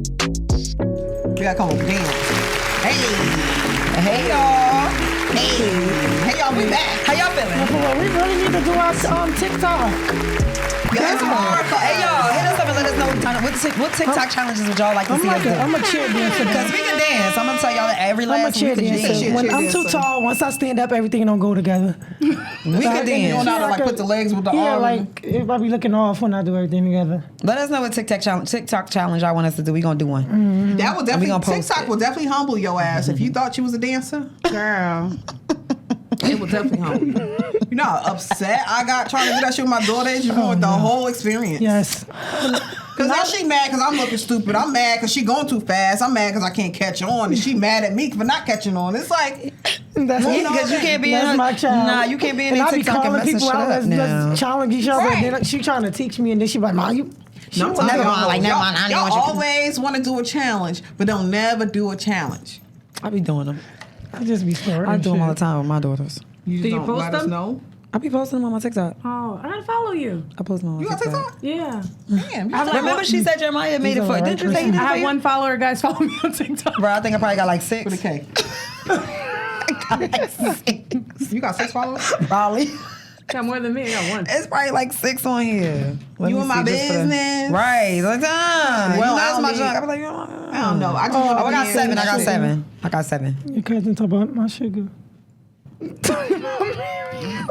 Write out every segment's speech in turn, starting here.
We gotta come over dance. Hey y'all. Hey y'all, we back. How y'all feeling? We really need to do our TikTok. Yeah, it's hard. Hey y'all, hit us up and let us know what TikTok challenges would y'all like to see us do. I'm a cheer dancer. Because we can dance. I'm gonna tell y'all that every last week. When I'm too tall, once I stand up, everything don't go together. We can dance. You don't know how to put the legs with the arm. Yeah, like if I be looking off when I do everything together. Let us know what TikTok challenge y'all want us to do. We gonna do one. Mm-hmm. That will definitely TikTok will definitely humble your ass if you thought you was a dancer, girl. It will definitely humble you. You know how upset I got trying to do that shit with my daughter. You ruined the whole experience. Yes. Because now she mad because I'm looking stupid. I'm mad because she going too fast. I'm mad because I can't catch on. And she mad at me for not catching on. It's like... Because you can't be in my child. Nah, you can't be in TikTok and calling messing people shit out. up now. Let's challenge each other. Right. And then she trying to teach me, and then she like, "Ma, you." No, never mind. Like, never mind. I y'all know what you always want to do a challenge, but don't never do a challenge. I be doing them. I just be scared. I do them all the time with my daughters. You Do you don't post let us them? know. I be posting them on my TikTok. Oh, I gotta follow you. I post them on my You got TikTok. TikTok? Yeah. Damn. I have like Remember she said Jeremiah made it for. Didn't you say he did it I for have you? one follower. Guys, follow me on TikTok. Bro, I think I probably got like 6. With a K. You got 6 followers? Probably. Got more than me. I got one. It's probably like 6 on here. Let You me in my see, just for the- business? Right. Like, Well, well, I that's don't my need- junk. I be like, I don't know. I just want to I got be 7. in I got shit. 7. I got 7. Your cousin talk about my sugar.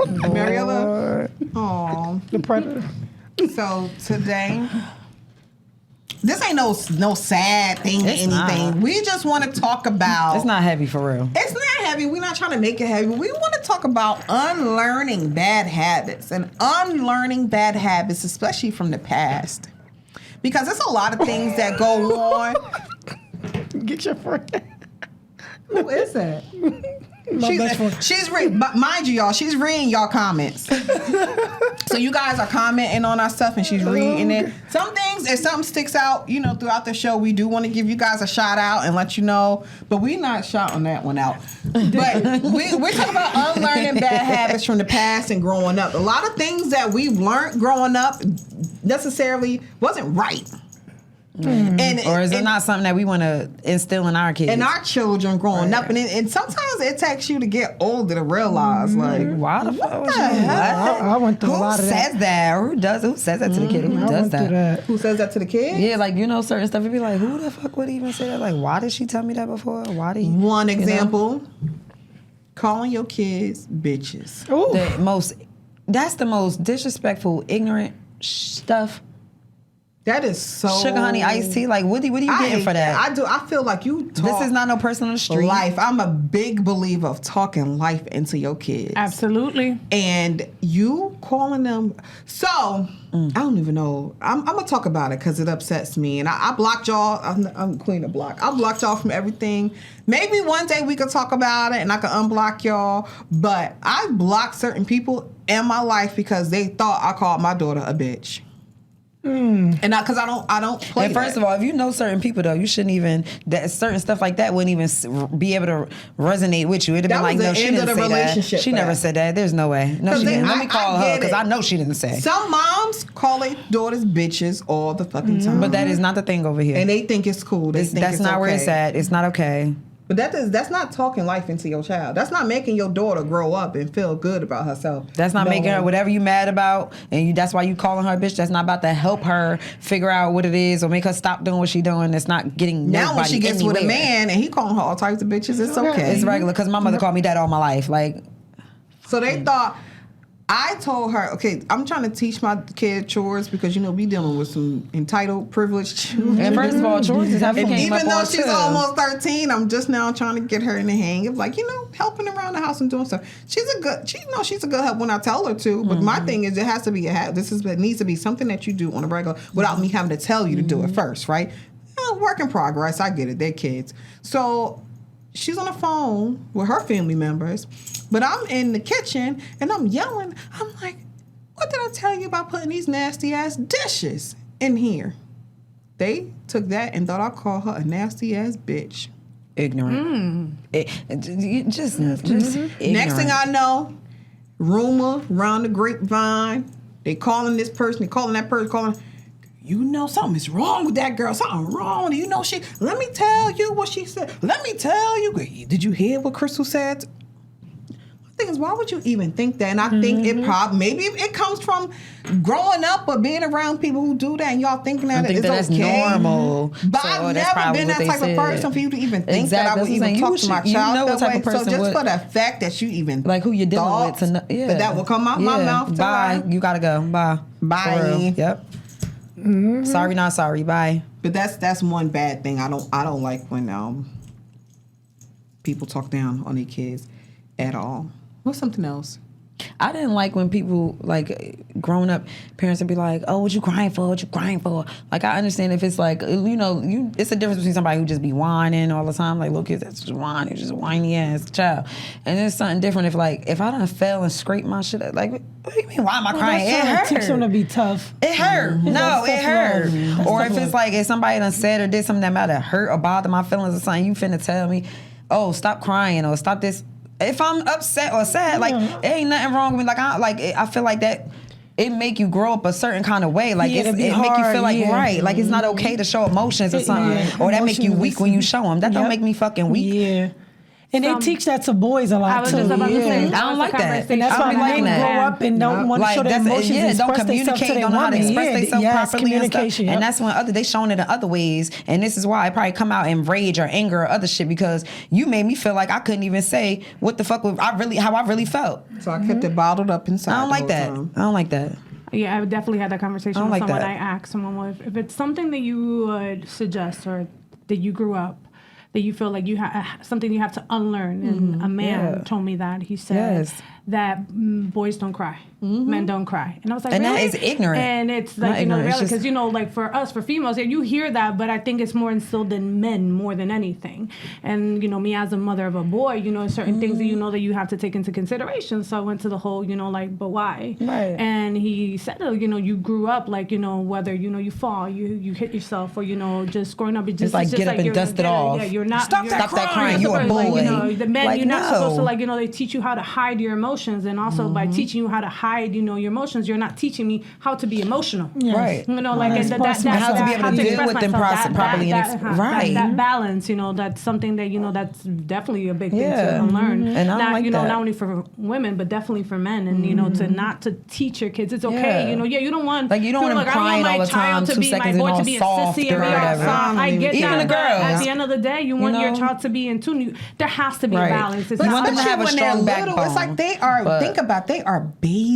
Mariella? Oh. The predator. So today, this ain't no sad thing or It's anything. not. We just want to talk about. It's not heavy for real. It's not heavy. We're not trying to make it heavy. We want to talk about unlearning bad habits and unlearning bad habits, especially from the past. Because there's a lot of things that go on. Get your friend. Who is that? My best friend. She's reading, but mind you, y'all, she's reading y'all comments. So you guys are commenting on our stuff and she's reading it. Some things, if something sticks out, you know, throughout the show, we do want to give you guys a shout out and let you know, but we're not shouting that one out. But we're talking about unlearning bad habits from the past and growing up. A lot of things that we've learned growing up necessarily wasn't right. And, Or is it not something that we want to instill in our kids? and our children growing up, and sometimes it takes you to get older to realize, like, Why the fuck was the you? hell? I went through a Who lot of that. says that? Or who says that to the kid? Who I does went through that. Who says that to the kids? Yeah, like, you know, certain stuff. You'd be like, who the fuck would even say that? Like, why did she tell me that before? Why did you? One example, calling your kids bitches. Ooh. That's the most disrespectful, ignorant stuff. That is so Sugar, honey, iced tea. Like, what are you I getting hate for that? I do. I feel like you talk This is not no person on the street. life. I'm a big believer of talking life into your kids. Absolutely. And you calling them. So, I don't even know. I'm going to talk about it because it upsets me. And I blocked y'all. I'm queen of block. I blocked y'all from everything. Maybe one day we could talk about it and I could unblock y'all. But I blocked certain people in my life because they thought I called my daughter a bitch. And because I don't play. And first that. of all, if you know certain people, though, you shouldn't even, that certain stuff like that wouldn't even be able to resonate with you. It'd have That been like, was no, the she end of didn't the say that. relationship She for never that. said that. There's no way. No, she didn't. Let me call her get because it. I know she didn't say. Some moms call their daughters bitches all the fucking time. But that is not the thing over here. And they think it's cool. They think That's it's not okay. where it's at. It's not okay. But that's not talking life into your child. That's not making your daughter grow up and feel good about herself. That's not making her whatever you mad about, and that's why you calling her a bitch. That's not about to help her figure out what it is or make her stop doing what she doing. It's not getting Now when she gets with a anywhere. man and he calling her all types of bitches, it's okay. It's regular because my mother called me that all my life. Like, So they thought, I told her, okay, I'm trying to teach my kid chores because, you know, we dealing with some entitled, privileged children. and first of all, chores is And everything. even though she's almost 13, I'm just now trying to get her in the hang of, like, you know, helping around the house and doing stuff. She's a good help when I tell her to. But my thing is, it has to be it needs to be something that you do on a regular without me having to tell you to do it first, right? Work in progress. I get it. They're kids. So she's on the phone with her family members, but I'm in the kitchen and I'm yelling. I'm like, what did I tell you about putting these nasty ass dishes in here? They took that and thought I called her a nasty ass bitch. ignorant. Just ignorant. Next thing I know, rumor around the grapevine. They calling this person, they calling that person, calling. You know something is wrong with that girl. Something wrong. You know let me tell you what she said. Let me tell you. Did you hear what Crystal said? The thing is, why would you even think that? And I think maybe it comes from growing up or being around people who do that, and y'all thinking that it's that's okay. normal. But So I've that's never been probably that what type they of person said. for you to even think Exactly. that I would That's what I'm even saying. talk You to my should- you child know that what type way. of So person just would- for the fact that you even Like who you're dealing thought with. that will come out my mouth. To Bye. her. You gotta go. Bye. Bye. For real. Yep. Sorry, not sorry. Bye. But that's one bad thing. I don't like when people talk down on their kids at all. What's something else? I didn't like when people, like, grown up parents would be like, oh, what you crying for? What you crying for? Like, I understand if it's like, it's a difference between somebody who just be whining all the time, like, little kids that's just whining, just a whiny ass child. And there's something different if I done fell and scraped my shit, like, what do you mean, why am I crying? It hurt. Teach them to be tough. It hurt. No, it hurt. That's Or tough if it's love. like, if somebody done said or did something that might have hurt or bothered my feelings or something, you finna tell me, oh, stop crying or stop this. If I'm upset or sad, like, it ain't nothing wrong with me. Like, I feel like that, it make you grow up a certain kind of way. Like, it make you feel like, right, like, it's not okay to show emotions or something. Or that make you weak when you show them. That don't make me fucking weak. Yeah. And they teach that to boys a I lot was too. just about to say, I don't like that. And that's I why don't like men that. grow up and don't want to show their emotions and don't express themselves to communicate, their don't know how to women. express themselves properly and stuff. Communication. And that's when they showing it in other ways. And this is why I probably come out in rage or anger or other shit, because you made me feel like I couldn't even say what the fuck how I really felt. So I kept it bottled up inside. I don't like that. I don't like that. Yeah, I definitely had that conversation don't with like someone. that. I asked someone, well, if it's something that you would suggest or that you grew up, that you feel like you have something you have to unlearn. And a man told me that. He said that boys don't cry. Men don't cry. And I was like, And really? that is ignorant. And it's Not like, ignorant, it's because, just- like for us, for females, you hear that, but I think it's more instilled in men more than anything. And, me as a mother of a boy, certain things that that you have to take into consideration. So I went to the whole, but why? Right. And he said, you grew up like, whether, you fall, you hit yourself, or, just growing up, It's like get up and dust it off. Yeah, you're not. Stop that crying. You a boy. Like, the men, Like, you're not supposed to, no. like, they teach you how to hide your emotions. And also by teaching you how to hide, your emotions, you're not teaching me how to be emotional. Yes. Right. Like, That's and possible. And how to be able to deal express with them myself, properly that balance, that's something that, that's definitely a big thing to unlearn. And I don't like that. Not only for women, but definitely for men. And, to teach your kids, it's okay. You don't want, like, you don't want them crying all the time, 2 seconds and all soft or whatever. I get Even that. the girls. At the end of the day, you want your child to be in tune. There has to be a balance. It's You not want them to have a when they're strong little, it's like they are. Think about, they are babies.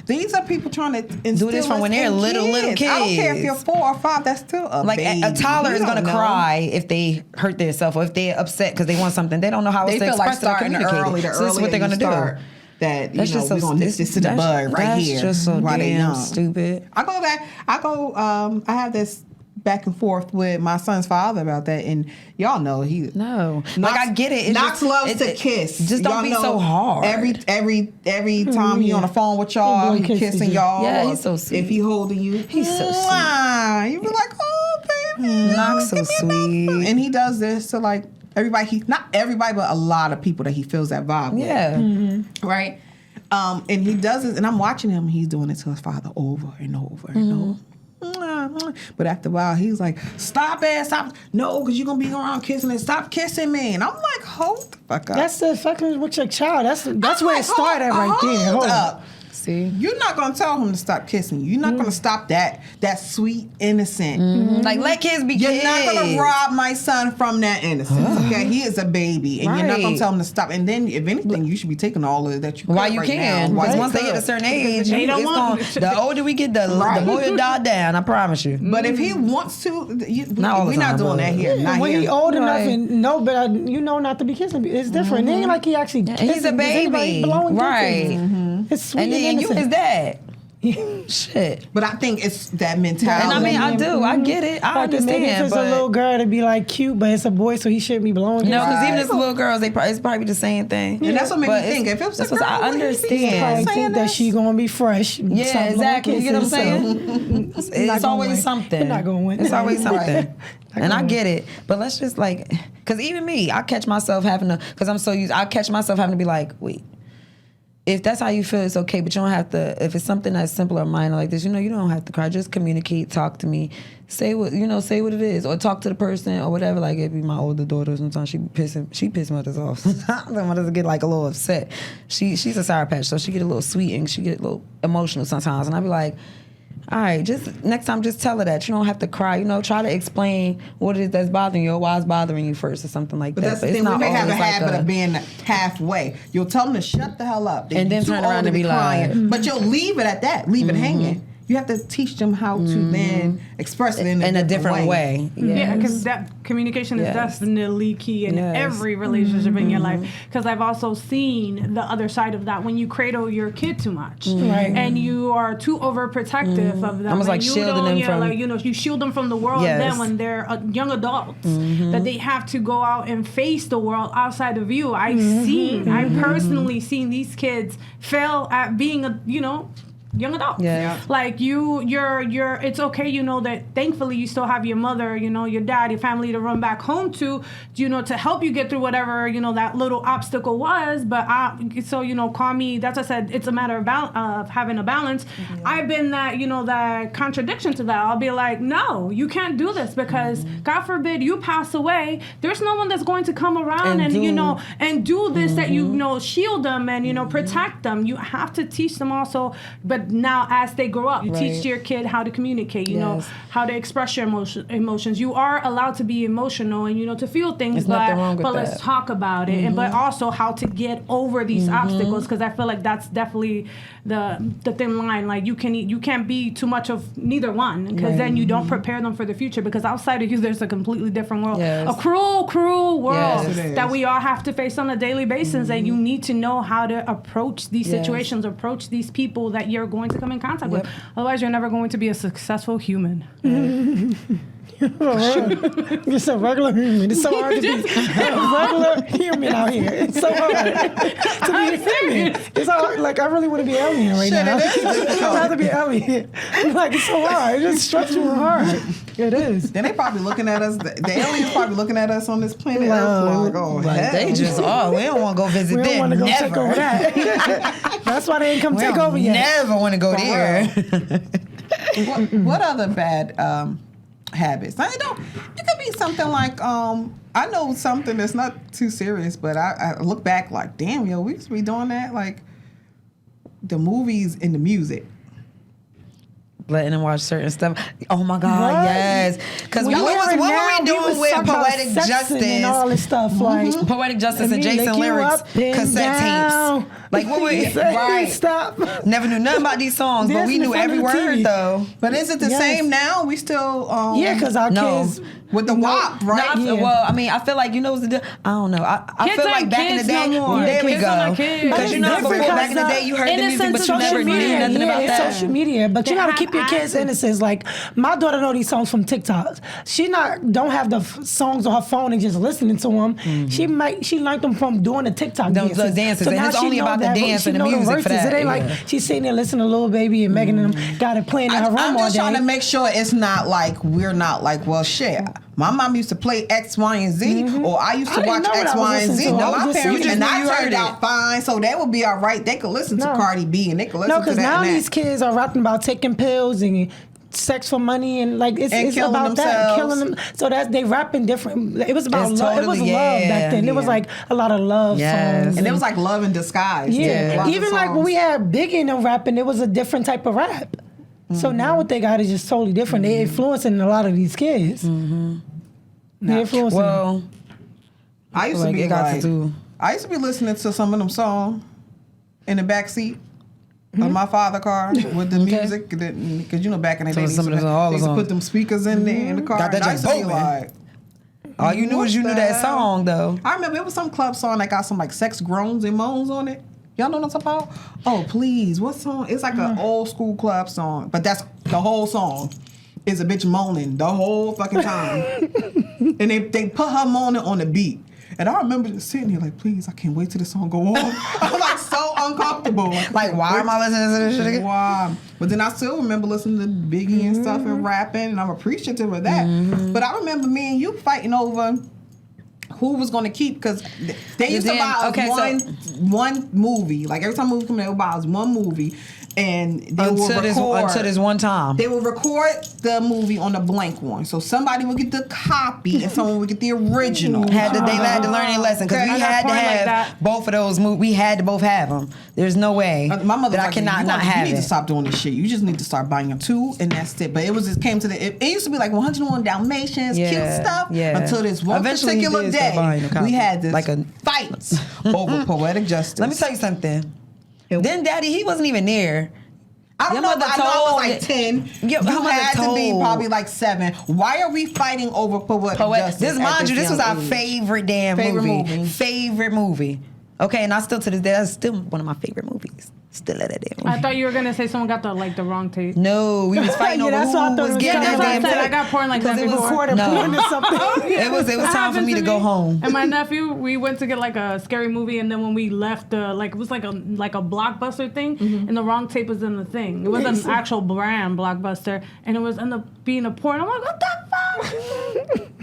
These are people trying to instill this from when they're little kids. I don't care if you're 4 or 5. That's still a Like baby. a toddler You is gonna don't know. cry if they hurt themselves or if they're upset because they want something. They don't know how else They to feel like express it or starting communicate early. it. The So this is what they're gonna do. That That's just so we're gonna nip this to the bud right here. That's just so while they damn young. stupid. I have this back and forth with my son's father about that, and y'all know he Like, I get it. It's Knox just- loves to kiss. Just don't Y'all be know so hard. Every time he on the phone with y'all, he kissing y'all. Yeah, he's so sweet. If he holding you, He's so sweet. mwah. You be like, oh baby, Knox so give me a sweet. hug. And he does this to like everybody. Not everybody, but a lot of people that he feels that vibe with. Yeah. Right. And he does this, and I'm watching him. He's doing it to his father over and over and over. But after a while, he's like, "Stop it! Stop! No, because you're gonna be around kissing and stop kissing me." And I'm like, "Hold the fuck up!" That's the fucking with your child. That's I'm where like, it started right there. Hold Hold up. up. See? You're not gonna tell him to stop kissing you. You're not gonna stop that sweet innocent. Like, let kids be You're kids. not gonna rob my son from that innocence. Okay, he is a baby, and you're not gonna Right. tell him to stop. And then, if anything, you should be taking all of that you could While you right can. now. Because While once you they hit a could. certain age, They don't it's want- the older we get, the more you die down. I promise you. But if he wants to, Not all the we're not time, doing but- that here. Not When here. he old enough Right. and know, but not to be kissing, it's different. It ain't like he actually. And he's a kissing. Does anybody baby. blow and Right. kisses? It's sweet And then you innocent. his dad. Shit. But I think it's that mentality. And I mean, I do. I get it. I understand. Maybe if it's a little girl, to be like cute, but it's a boy, so he shouldn't be blowing. No, because even if it's little girls, it's probably the same thing. And that's what made me think. If it was a girl, I understand. I think that she gonna be fresh. Yeah, exactly. You get what I'm saying? It's always something. Not gonna win. It's always something. And I get it, but let's just like, because even me, I catch myself having to, because I'm so used, I catch myself having to be like, wait. If that's how you feel, it's okay, but you don't have to. If it's something that's simple or minor like this, you don't have to cry. Just communicate, talk to me, say what it is, or talk to the person or whatever. Like it'd be my older daughter. Sometimes she piss mothers off. Sometimes mothers get like a little upset. She's a Sour Patch, so she get a little sweet and she get a little emotional sometimes. And I be like, all right, just next time, just tell her that. You don't have to cry. Try to explain what it is that's bothering you or why it's bothering you first or something like that. But that's the thing. We may have a habit of being halfway. You'll tell them to shut the hell up. And then turn around and be crying. like... But you'll leave it at that. Leave it hanging. You have to teach them how to then express it in a different way. Yes. Yeah, because that communication is definitely key in every relationship in your life. Because I've also seen the other side of that when you cradle your kid too much, and you are too overprotective of them. Almost like shielding them from. You shield them from the world. Yes. And then when they're young adults, that they have to go out and face the world outside of you. I've personally seen these kids fail at being young adults. Yeah. Like you're it's okay, that thankfully you still have your mother, your dad, your family to run back home to help you get through whatever, that little obstacle was. But call me, that's what I said, it's a matter of having a balance. I've been that, that contradiction to that. I'll be like, no, you can't do this because God forbid you pass away. There's no one that's going to come around and do this, that shield them and protect them. You have to teach them also, but now as they grow up, you teach your kid how to communicate, how to express your emotions. You are allowed to be emotional and to feel things, but let's talk about it. And but also how to get over these obstacles, because I feel like that's definitely the thin line. Like you can't be too much of neither one, because then you don't prepare them for the future, because outside of you there's a completely different world, a cruel world that we all have to face on a daily basis, and you need to know how to approach these situations, approach these people that you're going to come in contact with. Otherwise, you're never going to be a successful human. You're so regular human. It's so hard to be a regular human out here. It's so hard to be a human. It's hard. Like I really want to be an alien right now. I'd rather be an alien. Like it's so hard. It's just stressful and hard. It is. Then they probably looking at us. The aliens probably looking at us on this planet Earth. Like, they just are. We don't want to go visit them. We don't want to go take over that. That's why they ain't come take over yet. Never want to go there. What other bad habits? It could be something like I know something that's not too serious, but I look back like, damn, we used to be doing that, like the movies and the music. Letting them watch certain stuff. Oh my God, yes. Because what were we doing with Poetic Justice and all this stuff? Like Poetic Justice and Jason Lyrics cassette tapes. Like what were Stop. Never knew nothing about these songs, but we knew every word though. But is it the same now? We still because our kids with the WAP, right? Well, I mean, I feel like what's the deal? I don't know. I feel like back in the day. There we go. Because before back in the day, you heard the music, but you never knew nothing about that. Social media, but you gotta keep your kids' innocence. Like my daughter know these songs from TikTok. She don't have the songs on her phone and just listening to them. She learned them from doing the TikTok dances. So and it's only about the dance and the music for that. It ain't like she's sitting there listening to Lil Baby and Megan and them got it playing in her room all day. I'm just trying to make sure it's not like we're not like, well, shit. My mom used to play X, Y, and Z, or I used to watch X, Y, and Z. No, my parents, and I turned out fine, so they would be all right. They could listen to Cardi B and they could listen to that. No, because now these kids are rapping about taking pills and sex for money and like it's about that, killing them. So they rapping different. It was about love. It was love back then. It was like a lot of love songs, and it was like love in disguise. Yeah, even like when we had Biggie and them rapping, it was a different type of rap. So now what they got is just totally different. They're influencing a lot of these kids. They're influencing. Well, I used to be I used to be listening to some of them songs in the backseat of my father's car with the music, because back in the day they used to put them speakers in there in the car. Got that just like, all you knew is you knew that song though. I remember it was some club song that got some like sex groans and moans on it. Y'all know what I'm talking about? Oh, please. What song? It's like an old school club song, but that's the whole song. Is a bitch moaning the whole fucking time. And they put her moaning on the beat. And I remember just sitting here like, please, I can't wait till the song go off. I'm like so uncomfortable. Like, why am I listening to this shit again? Why? But then I still remember listening to Biggie and stuff and rapping, and I'm appreciative of that. But I remember me and you fighting over who was going to keep, because they used to buy us one movie. Like every time a movie came out, they would buy us one movie. And they will record until this one time. They will record the movie on a blank one, so somebody would get the copy and someone would get the original. They had to learn their lesson, because we had to have both of those movies. We had to both have them. There's no way my mother that I cannot not have it. You need to stop doing this shit. You just need to start buying them two, and that's it. But it came to it used to be like 101 Dalmatians, cute stuff. Yeah. Until this one particular day, we had this fight over poetic justice. Let me tell you something. Then Daddy, he wasn't even there. I don't know, but I know I was like 10. You had to be probably like 7. Why are we fighting over poetic justice? This was our favorite movie. Favorite movie. Okay, and I still to this day, that's still one of my favorite movies. Still at that damn movie. I thought you were gonna say someone got the wrong tape. No, we was fighting over who was getting that damn tape. I got porn like that before. It was time for me to go home. And my nephew, we went to get like a scary movie, and then when we left, it was like a Blockbuster thing, and the wrong tape was in the thing. It was an actual brand Blockbuster, and it was ended up being a porn. I'm like, what the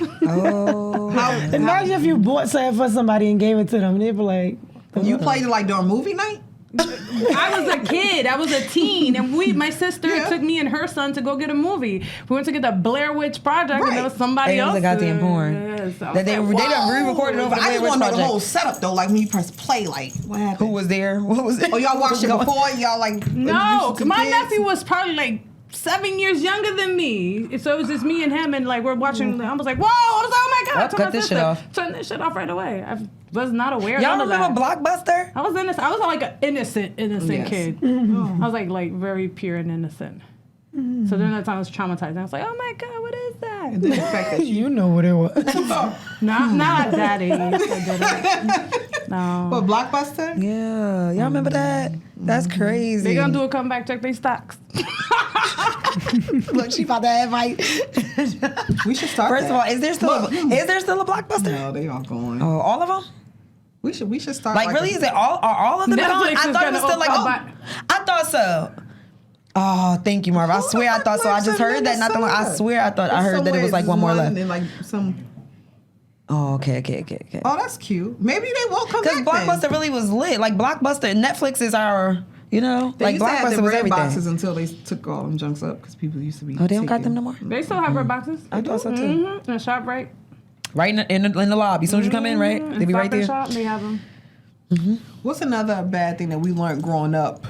fuck? Imagine if you bought something for somebody and gave it to them, they'd be like, you played it like during movie night? I was a kid. I was a teen, and my sister took me and her son to go get a movie. We went to get the Blair Witch Project, and there was somebody else. It was a goddamn porn. That they done re-recorded over the Blair Witch Project. I just want to know the whole setup though. Like when you press play, like what happened? Who was there? What was it? Oh, y'all watched it before? Y'all like no? My nephew was probably like 7 years younger than me, so it was just me and him, and like we're watching. I was like, "Whoa!" I was like, "Oh my god!" Cut this shit off. Turn this shit off right away. I was not aware. Y'all remember Blockbuster? I was innocent. I was like an innocent kid. I was like very pure and innocent. So during that time, I was traumatized. I was like, "Oh my god, what is that?" And then the fact that you know what it was. Not at that age. I didn't. No. What, Blockbuster? Yeah, y'all remember that? That's crazy. They gonna do a comeback, check their stocks. Look, she about to invite. We should start. First of all, is there still a Blockbuster? No, they all going. Oh, all of them? We should start. Like really? Is it all of them gone? I thought it was still like. I thought so. Oh, thank you, Marv. I swear I thought so. I just heard that. I swear I thought I heard that it was like one more left. And like some. Oh, okay. Oh, that's cute. Maybe they won't come back. Because Blockbuster really was lit. Like Blockbuster, Netflix is our, they like used to have Blockbuster the was red everything. boxes until they took all them junks up because people used to be. Oh, they don't got them no more. They still have red boxes. I thought so too. In the shop, right? Right in the lobby. As soon as you come in, right? They be right there. Shop, they have them. What's another bad thing that we learned growing up?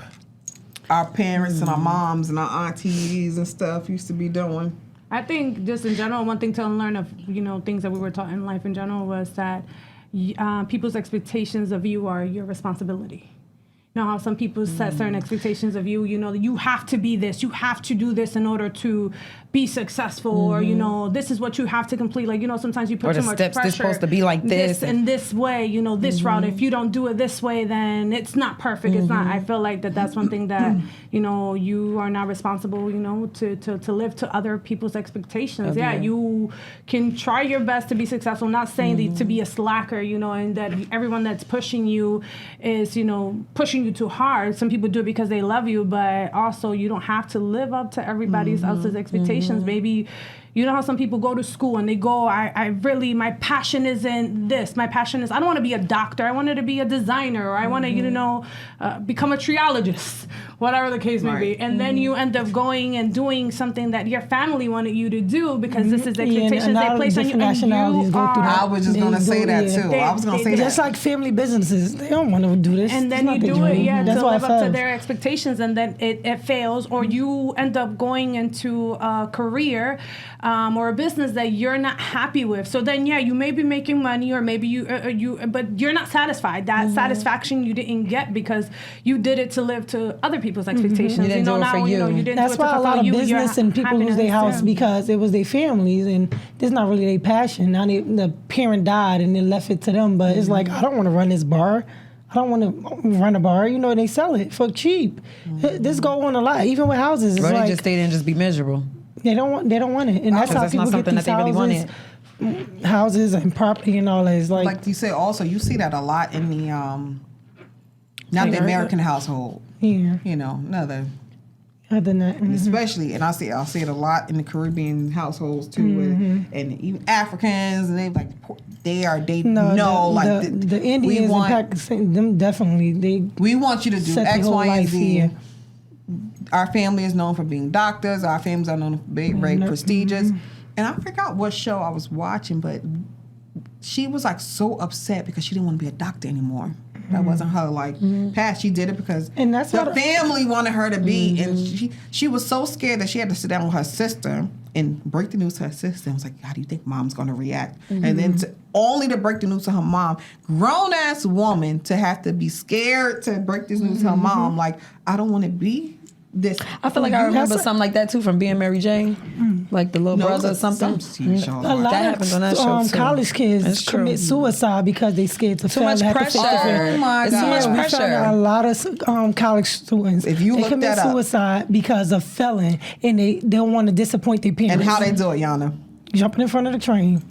Our parents and our moms and our aunties and stuff used to be doing. I think just in general, one thing to unlearn of things that we were taught in life in general was that people's expectations of you are your responsibility. You know how some people set certain expectations of you. You have to be this, you have to do this in order to be successful, or this is what you have to complete. Like sometimes you put too much pressure. This supposed to be like this in this way. This route. If you don't do it this way, then it's not perfect. It's not. I feel like that's one thing that you are not responsible. To live to other people's expectations. You can try your best to be successful. Not saying to be a slacker. And that everyone that's pushing you is pushing you too hard. Some people do it because they love you, but also you don't have to live up to everybody else's expectations. Maybe you know how some people go to school and they go, I really, my passion isn't this. My passion is, I don't want to be a doctor. I wanted to be a designer, or I want to, become a triologist, whatever the case may be. And then you end up going and doing something that your family wanted you to do because this is the expectations they place on you. I was just going to say that too. I was going to say that. Just like family businesses, they don't want to do this. And then you do it, to live up to their expectations, and then it fails, or you end up going into a career or a business that you're not happy with. So then, you may be making money, or maybe but you're not satisfied. That satisfaction you didn't get because you did it to live to other people's expectations. You didn't do it for you. You didn't That's do it why to a lot of you, business and people lose their house because it was their families, and it's not really their passion. Now the parent died and they left it to them, but it's like, I don't want to run this bar. I don't want to run a bar. You know, they sell it for cheap. This go on a lot, even with houses. It's Bro, like they just stay there and just be miserable. they don't want it, and that's how That's people not get something these that they really houses, wanted. houses and property and all that. It's Like you said, also you see that a lot in the not the American household. Yeah. You know, another. Other than that, Especially, and I see it a lot in the Caribbean households too, and even Africans, and the Indians and Pakistan, them definitely we want you to do set X, their whole Y, and life Z. here. Our family is known for being doctors. Our families are known for being very prestigious. And I forgot what show I was watching, but she was like so upset because she didn't want to be a doctor anymore. That wasn't her path. She did it because and that's her family wanted her to be, and she was so scared that she had to sit down with her sister and break the news to her sister. I was like, how do you think mom's going to react? And then only to break the news to her mom, grown ass woman, to have to be scared to break this news to her mom. Like, I don't want to be this. I feel like I remember something like that too from being Mary Jane, like the little brother or something. A lot That happens on that show too. College kids commit suicide because they scared to Too fail. much pressure. Oh my It's too God. much We found pressure. out a lot of college students If you they look commit that up. suicide because of failing, and they don't want to disappoint their parents. And how they do it, Yana? Jumping in front of the train.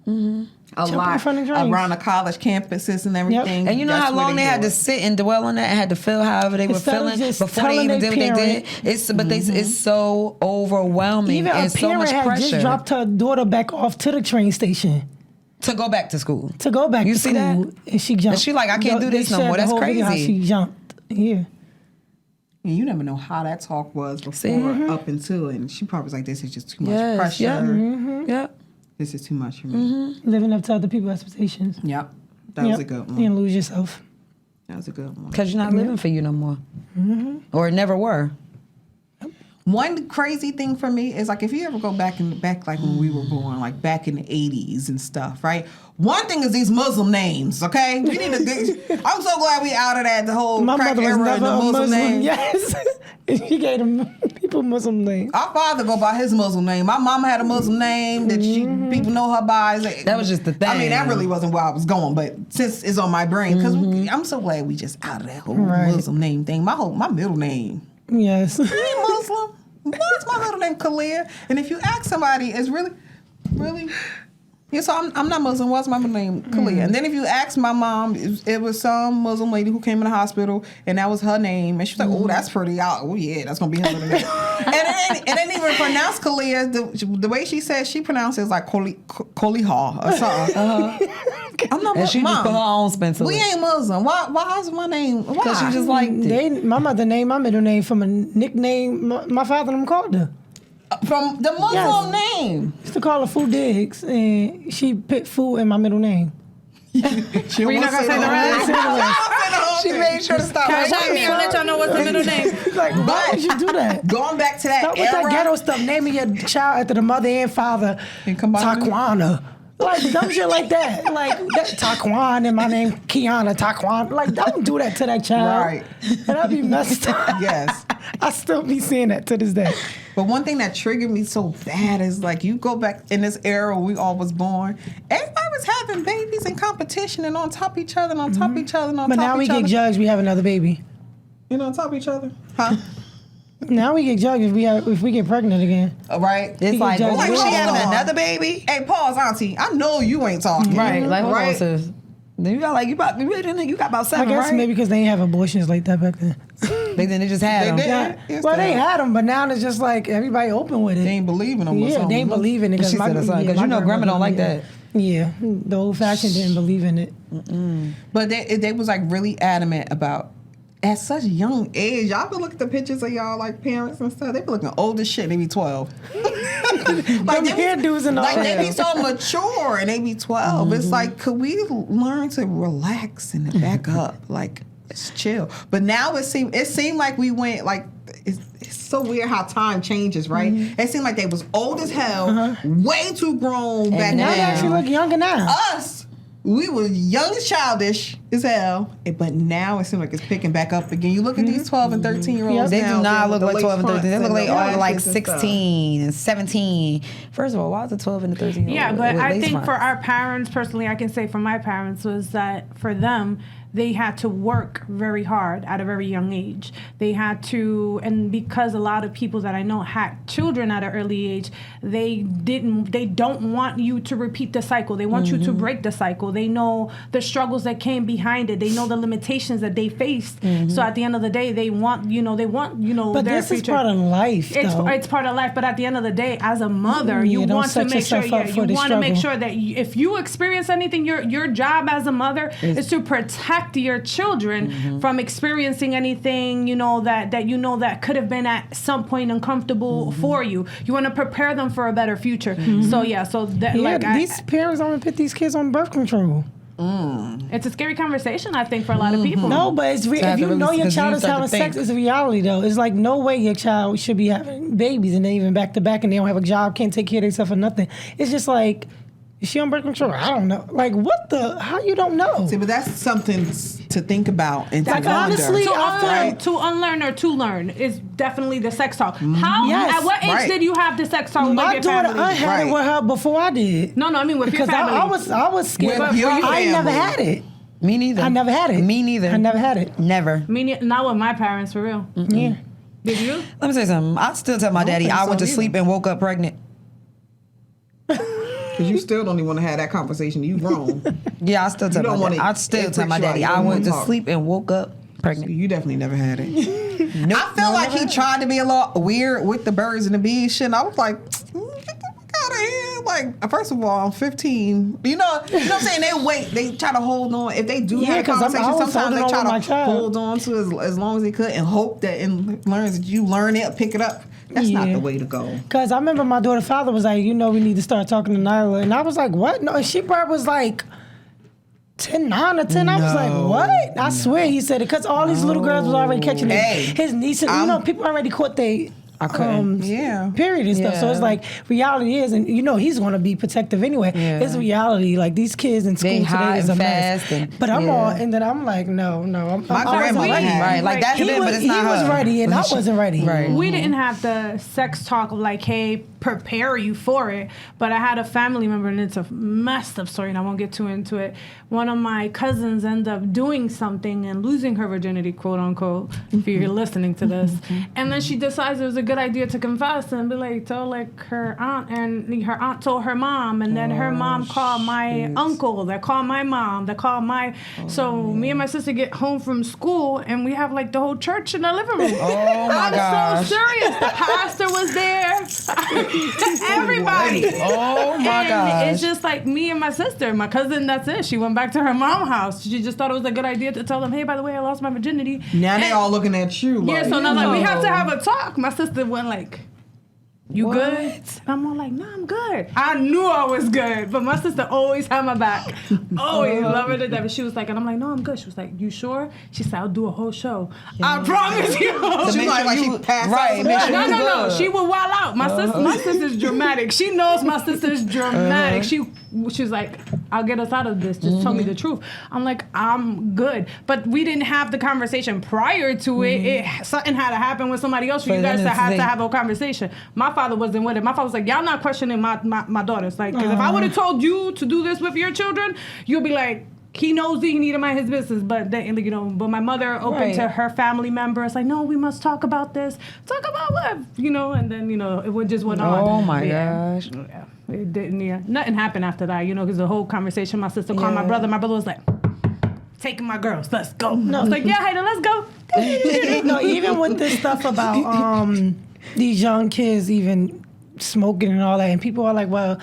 A Jumping in lot front of trains. around the college campuses and everything. And you know That's how where long they had do to it. sit and dwell on that and had to feel however they were Instead of feeling just before they telling even did their what they did. parent. It's so overwhelming Even a and so parent much had just pressure dropped her daughter back off to the train station to go back to school. to go back You to see school, that? and she jumped. And she like, I can't do They this no shared more. the That's whole video how crazy. she jumped. Yeah. And you never know how that talk was before up until, and she probably was like, "This is just too much Yes, pressure. yeah, yeah. This is too much for me." Living up to other people's expectations. Yep, that was a good one. And lose yourself. That was a good one. Because you're not living for you no more, or never were. One crazy thing for me is like if you ever go back like when we were born, like back in the 80s and stuff, right? One thing is these Muslim names, okay? We need to. I'm so glad we out of that the whole My crack mother was era never and the a Muslim Muslim. name. Yes. She gave them people Muslim names. Our father go by his Muslim name. My mama had a Muslim name that people know her by. That was just the thing. I mean, that really wasn't where I was going, but since it's on my brain, because I'm so glad we just out of that whole Muslim name thing. My middle name. Yes. You ain't Muslim. What's my middle name? Khalil. And if you ask somebody, it's really. Yeah, so I'm not Muslim. What's my middle name? Khalil. And then if you ask my mom, it was some Muslim lady who came in the hospital, and that was her name. And she was like, "Oh, that's pretty out. Oh yeah, that's gonna be her middle name." and it didn't even pronounce Khalil. The way she said she pronounced it is like Koliha or something. I'm not And she just put her Mom, own spin to we it. ain't Muslim. Why is my name? Why? Because she just liked it. My mother named my middle name from a nickname my father and them called her. From the Muslim name. Used to call her Fu Diggs, and she put Fu in my middle name. She We're not gonna say the rest. She made sure to stop. Cash out me. I'll let y'all know what's the middle name. Like, why would you do that? Going back to that Stop with era. that ghetto stuff. Naming your child after the mother and father. And combine them. Taquana. Like dumb shit like that. Like that Taquan and my name Kiana Taquan. Like don't do that to that child. Right. And I'd be messed up. Yes. I still be seeing that to this day. But one thing that triggered me so bad is like you go back in this era when we all was born, everybody was having babies in competition and on top of each other and on top of each other and on But top now of we each get other. judged. We have another baby. You know, on top of each other. Huh? Now we get judged if we get pregnant again. All right. It's like, judge oh, you. she having Hold on. another baby? Hey, pause, Auntie. I know you ain't talking. Right, like hold on, right? sis. Then you got like you got about I 7, guess right? maybe because they didn't have abortions like that back then. They just had them. They did. Yeah. Yes, Well, they they have. had them, but now it's just like everybody open with it. They ain't believing them. Yeah, they ain't believing it. She said her son, because you know grandma don't like that. Yeah, the old fashioned didn't believe in it. But they was like really adamant about at such young age. Y'all been looking at the pictures of y'all like parents and stuff. They be looking old as shit. They be 12. Them hairdos and all like they be that. so mature and they be 12. It's like, could we learn to relax and back up? Like, it's chill. But now it seemed like we went like it's so weird how time changes, right? It seemed like they was old as hell, way too grown back Now they then. actually look younger now. Us, we was young and childish as hell, but now it seems like it's picking back up again. You look at these 12 and 13-year-olds They now. do not with look the like 12 and lace 13. They fronts look like and the all like lashes and stuff. 16 and 17. First of all, why is the 12 and the 13? Yeah, but with I lace think fronts? for our parents, personally, I can say for my parents was that for them, they had to work very hard at a very young age. They had to, and because a lot of people that I know had children at an early age, they don't want you to repeat the cycle. They want you to break the cycle. They know the struggles that came behind it. They know the limitations that they faced. So at the end of the day, they want But their this future. is part of life, though. It's part of life, but at the end of the day, as a mother, you want to make sure that if you experience anything, your job as a mother is to protect your children from experiencing anything, that could have been at some point uncomfortable for you. You want to prepare them for a better future. These parents don't put these kids on birth control. It's a scary conversation, I think, for a lot of people. No, but if you know your child is having sex, it's a reality, though. It's like no way your child should be having babies and they even back to back and they don't have a job, can't take care of themselves or nothing. It's just like, is she on birth control? I don't know. Like, how you don't know? See, but that's something to think about and to wonder. Honestly, to unlearn or to learn is definitely the sex talk. At what age did you have the sex talk with your family? My daughter, I had it with her before I did. No, I mean with your family. Because I was scared. I never had it. Me neither. I never had it. Me neither. I never had it. Never. Not with my parents, for real. Yeah. Did you? Let me say something. I still tell my daddy I went to sleep and woke up pregnant. Because you still don't even want to have that conversation. You grown. Yeah, I still tell my daddy. I still tell my daddy I went to sleep and woke up pregnant. You definitely never had it. Nope. I feel like he tried to be a little weird with the birds and the bees shit. And I was like, get the fuck out of here. Like, first of all, I'm 15. You know what I'm saying? They try to hold on. If they do have a conversation, sometimes they try to hold on to as long as they could and hope that you learn it, pick it up. That's not the way to go. Because I remember my daughter's father was like, we need to start talking to Nyla. And I was like, what? No, and she probably was like 9 or 10. I was like, what? I swear he said it. Because all these little girls was already catching his nieces. People already caught period and stuff. So it's like, reality is, and he's going to be protective anyway. Yeah. It's reality. Like, these kids in school today is a mess. But I'm all, and then I'm like, no. My grandmother right. Like, that's it, but it's not her. He was ready, and I wasn't ready. Right. We didn't have the sex talk of like, hey, prepare you for it. But I had a family member, and it's a messed up story, and I won't get too into it. One of my cousins ended up doing something and losing her virginity, quote unquote, if you're listening to this. And then she decides it was a good idea to confess and be like, tell her aunt, and her aunt told her mom, and then her mom called my uncle, that called my mom, that called my, so me and my sister get home from school and we have like the whole church in the living room. Oh my gosh. I'm so serious. The pastor was there. Everybody. Oh my gosh. It's just like me and my sister. My cousin, that's it. She went back to her mom's house. She just thought it was a good idea to tell them, hey, by the way, I lost my virginity. Now they all looking at you. Yeah, so now like we have to have a talk. My sister went like, you good? And I'm all like, I'm good. I knew I was good, but my sister always had my back. Always love her to death. She was like, and I'm like, no, I'm good. She was like, you sure? She said, I'll do a whole show. I promise you. She like she passed right. No. She would wild out. My sister's dramatic. She knows my sister's dramatic. She was like, I'll get us out of this. Just tell me the truth. I'm like, I'm good. But we didn't have the conversation prior to it. Something had to happen with somebody else for you guys to have a conversation. My father wasn't with it. My father was like, y'all not questioning my daughters. Like, because if I would have told you to do this with your children, you'll be like, he knows that you need to mind his business. But but my mother opened to her family members, like, no, we must talk about this. Talk about what? And then, it just went on. Oh my gosh. Yeah. It didn't, nothing happened after that, because the whole conversation, my sister called my brother. My brother was like, taking my girls, let's go. I was like, yeah, Hayden, let's go. No, even with this stuff about these young kids even smoking and all that, and people are like, well,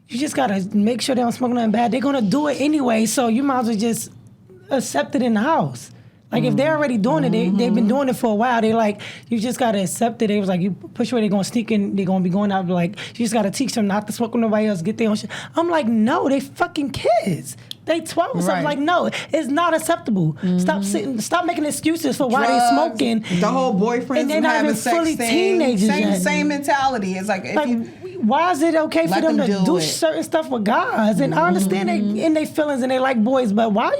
you just gotta make sure they don't smoke nothing bad. They're gonna do it anyway, so you might as well just accept it in the house. Like, if they're already doing it, they've been doing it for a while. They like, you just got to accept it. They was like, you push where they're going to sneak in, they're going to be going out. Like, you just got to teach them not to smoke with nobody else, get their own shit. I'm like, no, they fucking kids. They 12 or something. Like, no, it's not acceptable. Stop making excuses for why they smoking. The whole boyfriends and having sex fully teenagers. Same mentality. It's like, why is it okay for them to do certain stuff with guys? And I understand they in their feelings and they like boys, but why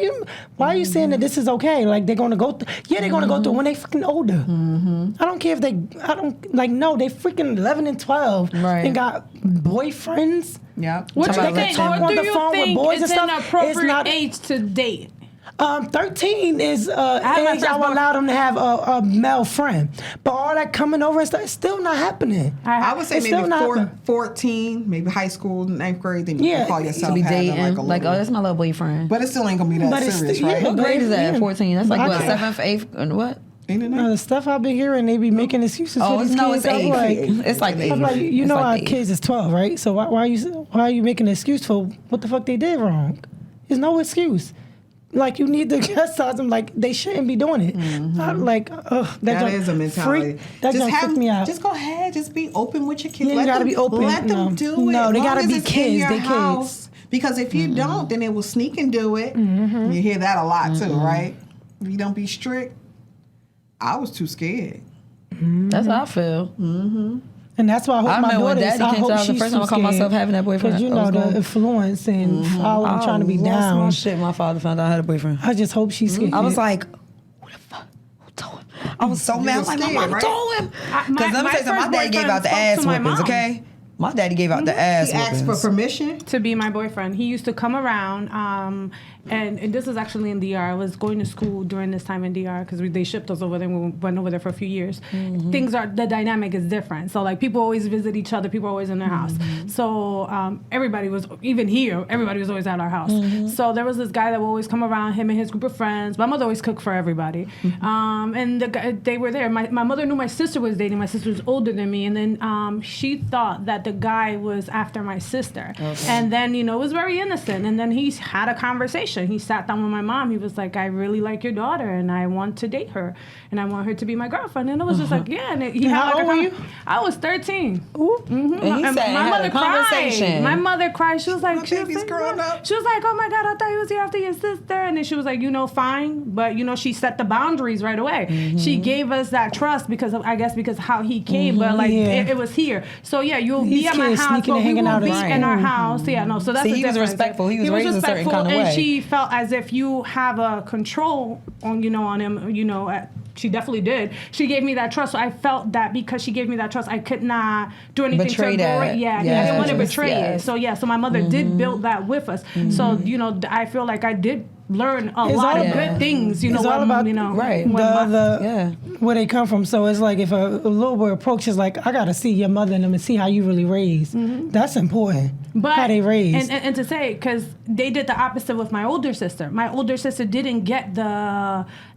are you saying that this is okay? Like, they're gonna go through. Yeah, they're gonna go through when they freaking older. I don't care if they. No, they freaking 11 and 12 and got boyfriends. Yeah. What do you think? What do you think is an appropriate age to date? 13 is had my age first I will allow them to have a male friend. But all that coming over and stuff, it's still not happening. I would say It's maybe still not 14, maybe high school, 9th grade, then you Yeah. can call yourself To be having dating, like a little. that's my little boyfriend. But it still ain't gonna be that But it's serious, still- right? yeah. What grade is that? Yeah. 14. That's like I what, can't- 7th, 8th, and what? Ain't it? The stuff I've been hearing, they be making excuses for these kids. It's I'm 8th. like, It's like 8th. I'm like, you It's know, like our 8th. kids is 12, right? So why are you making an excuse for what the fuck they did wrong? There's no excuse. Like, you need to chastise them. Like, they shouldn't be doing it. That is a mentality. That just freaked me out. Just go ahead. Just be open with your kids. Yeah, you gotta be open. Let them No. do it. No, they Long gotta as be it's in kids. your They kids. house. Because if you don't, then they will sneak and do it. You hear that a lot too, right? If you don't be strict. I was too scared. That's how I feel. And that's why I hope I my remember when daughter Daddy is. I came to hope us the she's first time I too caught myself scared. having that boyfriend. Because, you I know, was the going- influence and following, trying to be lost down. my shit. My father found out I had a boyfriend. I just hope she's scared. I was like, who the fuck? Who told him? I was so mad. I was like, my scared, mom right? told him. Because let me my tell you something. My first daddy gave out the boyfriend ass spoke to my whippings, mom. okay? My daddy gave out the ass He asked for whippings. permission. To be my boyfriend. He used to come around, and this was actually in DR. I was going to school during this time in DR because they shipped us over there and we went over there for a few years. The dynamic is different. So, like, people always visit each other. People are always in their house. So, everybody was, even here, everybody was always at our house. So, there was this guy that would always come around, him and his group of friends. My mother always cooked for everybody. And the guy, they were there. My mother knew my sister was dating. My sister was older than me. And then she thought that the guy was after my sister. And then, it was very innocent. And then he had a conversation. He sat down with my mom. He was like, I really like your daughter and I want to date her. And I want her to be my girlfriend. And it was just like, yeah. And he had how like old were you? I was 13. And he And said, my had mother a conversation. cried. My mother cried. She was like, baby's growing up. She was like, oh my God, I thought he was here after your sister. And then she was like, fine. But, she set the boundaries right away. She gave us that trust because how he came. But like, Yeah. it was here. So yeah, you'll These be at my kids house, sneaking but and we hanging will out be at in our school. house. Yeah, no, so that's See, the he was difference. respectful. He was raised a certain respectful, kind of and way. she felt as if you have a control on, on him, she definitely did. She gave me that trust. So I felt that because she gave me that trust, I could not do anything Betray to that. break. Yeah, I Yes. didn't want to betray Yes. it. So my mother did build that with us. So, I feel like I did learn a It's lot all of about- good things, it's all about right. where they come from. So it's like if a little boy approaches, like, I gotta see your mother and them and see how you really raised. That's important. But how they raised. and to say, because they did the opposite with my older sister. My older sister didn't get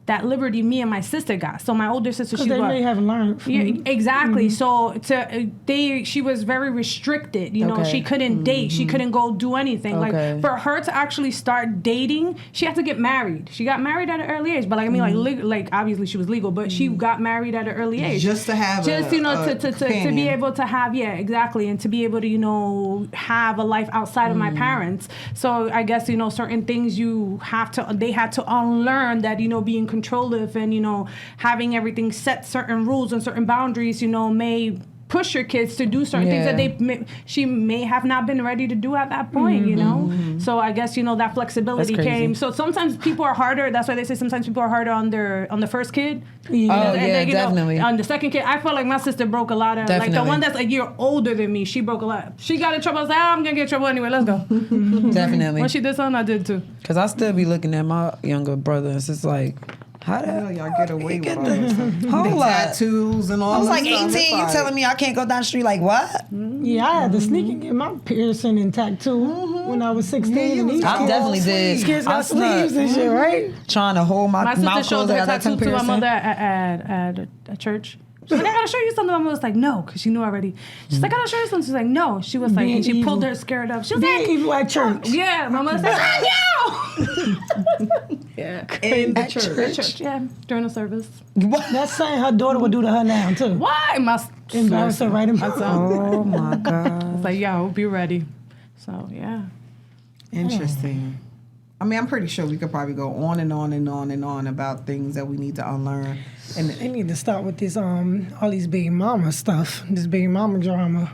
that liberty me and my sister got. So my older sister, Because they really haven't learned. From Yeah, exactly. So she was very restricted. Okay. She couldn't date. She couldn't go do anything. Okay. Like for her to actually start dating, she had to get married. She got married at an early age. But like like obviously she was legal, but she got married at an early age. Just to have to be companion. able to have exactly, and to be able to have a life outside of my parents. So I guess certain things they had to unlearn that being controlling and having everything set certain rules and certain boundaries may push your kids to do certain things that she may have not been ready to do at that point, So I guess that flexibility came. So sometimes people are harder. That's why they say sometimes people are harder on the first kid. Definitely. On the second kid, I feel like my sister broke a lot of like the one that's a year older than me. She broke a lot. She got in trouble. I was like, I'm gonna get in trouble anyway. Let's go. Definitely. When she did something, I did too. Because I still be looking at my younger brothers. It's like, how the Hell, y'all get away with all the this. whole lot? Tattoos and all I was that like stuff. 18. It's You like- telling me I can't go down the street? Like what? Yeah, I had to sneak and get my piercing and tattoo when I was 16. Yeah, you and was these I kids- definitely did. These kids I got sleeves snuck. and shit, right? Trying to hold my My sister mouth showed closed. I her got that tattoo tongue to my piercing. mother at a church. She's like, I gotta show you something. My mother was like, no, because she knew already. She's like, I gotta show you something. She's like, no. She was like, Being and she pulled evil. her skirt up. She was Being like, evil at church. yeah. My mother said, yeah. in the At church. At church, yeah, during the service. What? That's something her daughter would do to her now, too. Why? Embarrass her right in my front. son. Oh my god. It's like, yeah, I hope you're ready. So, yeah. Interesting. I mean, I'm pretty sure we could probably go on and on and on and on about things that we need to unlearn. And they need to start with this all these baby mama stuff, this baby mama drama.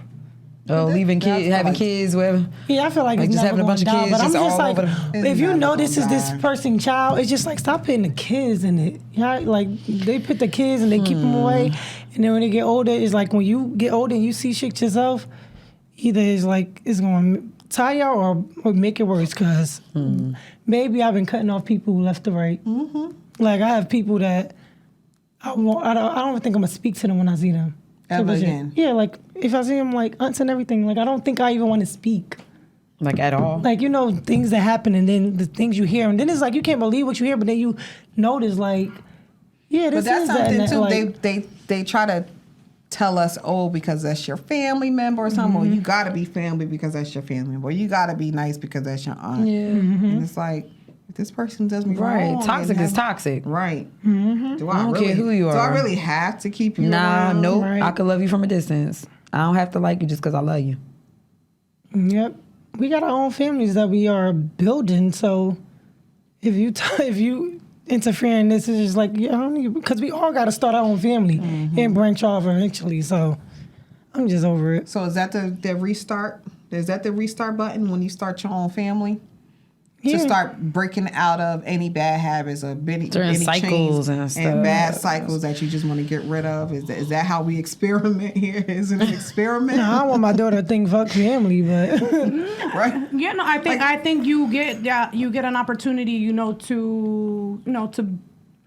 Oh, leaving That's kids, having like- kids, whatever. Yeah, I feel like Like it's just never having a bunch of gonna die, kids but I'm just just all like, over the- if you It's know never this is gonna this die. person's child, it's just like stop putting the kids in it. Yeah, like they put the kids and they keep them away, and then when they get older, it's like when you get older and you see shit yourself, either it's like it's gonna tie y'all or make it worse, because maybe I've been cutting off people left to right. Like, I have people that I don't think I'm going to speak to them when I see them. Ever again? Yeah, like, if I see them, like, aunts and everything, like, I don't think I even want to speak. Like, at all? Like, things that happen, and then the things you hear, and then it's like, you can't believe what you hear, but then you notice, like, yeah, this is that. But that's something, too, like, they try to tell us, because that's your family member or something, or you got to be family because that's your family member, or you got to be nice because that's your aunt. Yeah. And it's like, if this person does me wrong. Right. Toxic is toxic. Right. Do I don't care who you Do I are. really have to keep you Nah, around? nope. Right. I could love you from a distance. I don't have to like you just because I love you. Yep. We got our own families that we are building, so if you interfere in this, it's just like, because we all got to start our own family and branch off eventually, so I'm just over it. So is that the restart? Is that the restart button when you start your own family? Yeah. To start breaking out of any bad habits or any cycles chains and stuff. and bad cycles that you just want to get rid of? Is that how we experiment here? Is it an experiment? No, I don't want my daughter to think fuck family, but Right? Yeah, no, I think you get an opportunity, to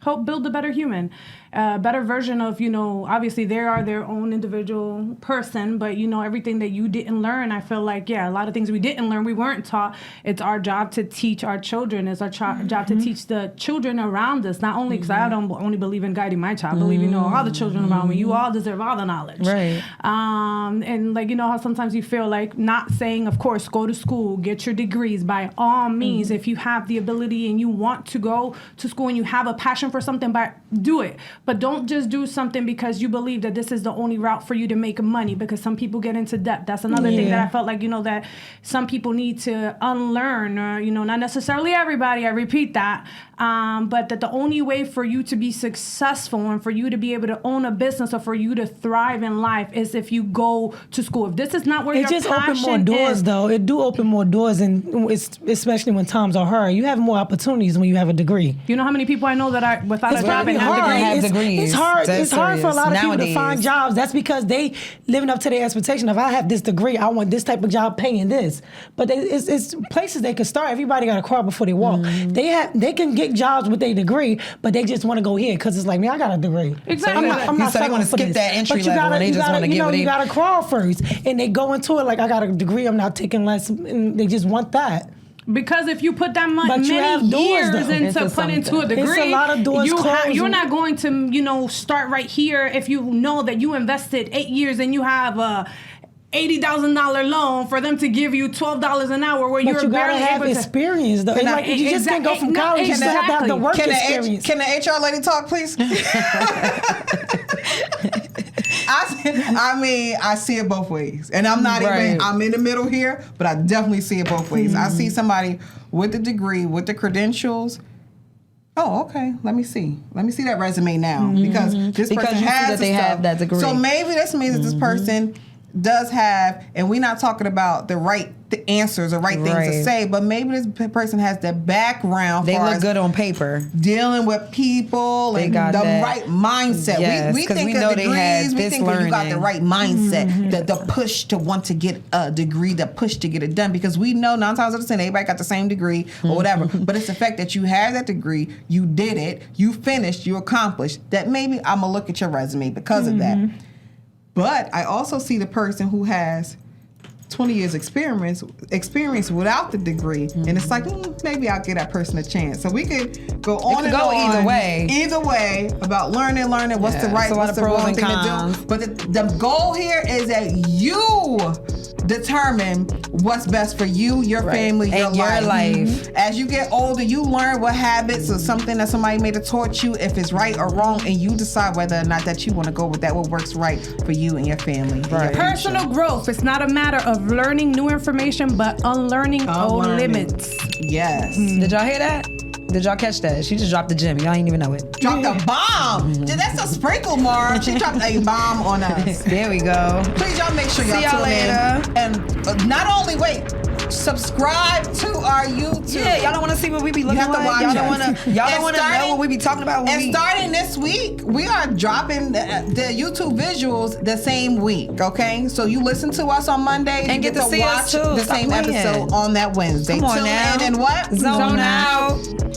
help build a better human, a better version of, obviously they are their own individual person, but everything that you didn't learn, I feel like, a lot of things we didn't learn, we weren't taught. It's our job to teach our children. It's our job to teach the children around us, not only because I don't only believe in guiding my child, I believe, all the children around me, you all deserve all the knowledge. Right. And like, how sometimes you feel like not saying, of course, go to school, get your degrees by all means. If you have the ability and you want to go to school and you have a passion for something, but do it. But don't just do something because you believe that this is the only route for you to make money, because some people get into debt. That's another thing that I felt like, that some people need to unlearn, or, not necessarily everybody, I repeat that, but that the only way for you to be successful and for you to be able to own a business or for you to thrive in life is if you go to school. If this is not where it your just passion open more doors, is, though. It do open more doors, and especially when times are hard. You have more opportunities when you have a degree. you know how many people I know that are without a job and have hard. degrees? have degrees. It's hard. That's It's hard for a lot of people to nowadays. find jobs. That's because they living up to their expectation. If I have this degree, I want this type of job paying this. But it's places they can start. Everybody got to crawl before they walk. They can get jobs with their degree, but they just want to go here because it's like, man, I got a degree. Exactly. I'm not So they wanna settling for skip this. that entry But you level and they just wanna get what they- you got to crawl first, and they go into it like, I got a degree. I'm not taking less, and they just want that. Because if you put that But you have many doors, years though. into Into put into a something. degree, It's a lot of doors closed. you're not going to, start right here if you know that you invested 8 years and you have a $80,000 loan for them to give you $12 an hour where But you're you gotta barely have able to. experience, though. Like, you just can't go from college. You still have to have the work experience. Can the HR lady talk, please? I see it both ways, and I'm not even. I'm in the middle here, but I definitely see it both ways. I see somebody with a degree, with the credentials. Oh, okay. Let me see that resume now, because this person you see has that they have that degree. So maybe this means that this person does have, and we're not talking about the answers or right things to say, but maybe this person has the background. They look good on paper. Dealing with people and the right mindset. Yes, we 'cause think we of know they had degrees. We this think that you got the learning. right mindset, the push to want to get a degree, the push to get it done. Because we know 9 times out of 10, everybody got the same degree or whatever. But it's the fact that you had that degree, you did it, you finished, you accomplished. That maybe I'm gonna look at your resume because of that. But I also see the person who has 20 years experience without the degree, and it's like, maybe I'll give that person a chance. So we could go on and on either way about learning what's the right, what's the wrong thing to do. But the goal here is that you determine what's best for you, your family, your life. As you get older, you learn what habits or something that somebody may have taught you, if it's right or wrong, and you decide whether or not that you want to go with that, what works right for you and your family. Right. Personal growth. It's not a matter of learning new information, but unlearning old limits. Yes. Did y'all hear that? Did y'all catch that? She just dropped the gem. Y'all ain't even know it. Dropped a bomb. Dude, that's a sprinkle, Mar. She dropped a bomb on us. There we go. Please, y'all make sure y'all See y'all tune later. in. And not only, subscribe to our YouTube. Yeah, y'all don't want to see what we be looking have to like. watch Y'all us. don't want to. Y'all don't want to know what we be talking about. And starting this week, we are dropping the YouTube visuals the same week. Okay, so you listen to us on Monday and get to see watch us too. the same episode on that Wednesday. Come on Tune now. in and what? Zone out.